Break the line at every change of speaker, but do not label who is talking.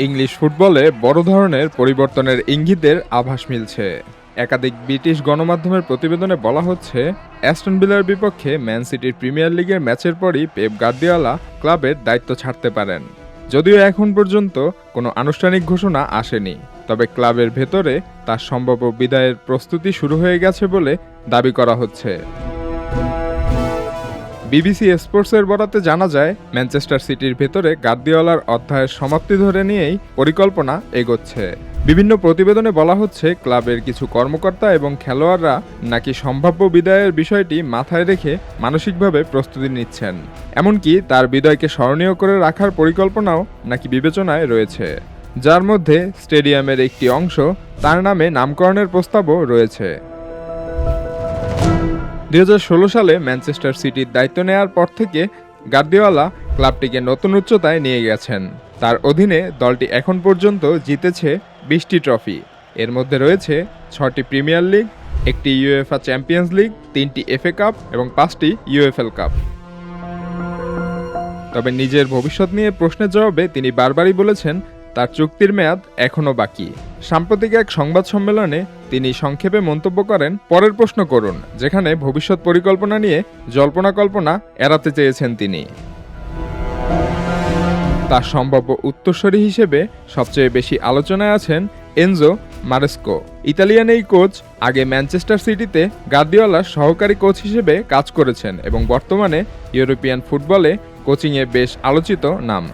English ফুটবলে বড় ধরনের পরিবর্তনের ইঙ্গিতের আভাস মিলছে। একাধিক ব্রিটিশ গণমাধ্যমের প্রতিবেদনে বলা হচ্ছে, অ্যাস্টন ভিলার বিপক্ষে ম্যান সিটির প্রিমিয়ার লিগের ম্যাচের পরই পেপ গার্দিওলা ক্লাবের দায়িত্ব ছাড়তে পারেন। যদিও এখন পর্যন্ত কোনো আনুষ্ঠানিক ঘোষণা আসেনি, তবে ক্লাবের ভেতরে তার সম্ভাব্য বিদায়ের প্রস্তুতি শুরু হয়ে গেছে বলে দাবি করা হচ্ছে। বিবিসি স্পোর্টসের বরাতে জানা যায়, ম্যানচেস্টার সিটির ভেতরে গার্দিওলার অধ্যায়ের সমাপ্তি ধরে নিয়েই পরিকল্পনা এগোচ্ছে। বিভিন্ন প্রতিবেদনে বলা হচ্ছে, ক্লাবের কিছু কর্মকর্তা এবং খেলোয়াড়রা নাকি সম্ভাব্য বিদায়ের বিষয়টি মাথায় রেখে মানসিকভাবে প্রস্তুতি নিচ্ছেন। এমনকি তার বিদায়কে স্মরণীয় করে রাখার পরিকল্পনাও নাকি বিবেচনায় রয়েছে, যার মধ্যে স্টেডিয়ামের একটি অংশ তার নামে নামকরণের প্রস্তাবও রয়েছে। 2016 সালে ম্যানচেস্টার সিটির দায়িত্ব নেয়ার পর থেকে গার্দিওলা ক্লাবটিকে নতুন উচ্চতায় নিয়ে গেছেন। তার অধীনে দলটি এখন পর্যন্ত জিতেছে 20টি ট্রফি। এর মধ্যে রয়েছে 6টি প্রিমিয়ার লিগ, একটি ইউএফএ চ্যাম্পিয়ন্স লিগ, 3টি এফএ কাপ এবং 5টি ইউএফএল কাপ। তবে নিজের ভবিষ্যৎ নিয়ে প্রশ্নের জবাবে তিনি বারবারই বলেছেন, তার চুক্তির মেয়াদ এখনও বাকি। সাম্প্রতিক এক সংবাদ সম্মেলনে তিনি সংক্ষেপে মন্তব্য করেন, পরের প্রশ্ন করুন, যেখানে ভবিষ্যৎ পরিকল্পনা নিয়ে জল্পনা কল্পনা এড়াতে চেয়েছেন তিনি। তার সম্ভাব্য উত্তরসূরি হিসেবে সবচেয়ে বেশি আলোচনায় আছেন এনজো মারেস্কো। ইতালিয়ান এই কোচ আগে ম্যানচেস্টার সিটিতে গার্দিওলার সহকারী কোচ হিসেবে কাজ করেছেন এবং বর্তমানে ইউরোপিয়ান ফুটবলে কোচিংয়ে বেশ আলোচিত নাম।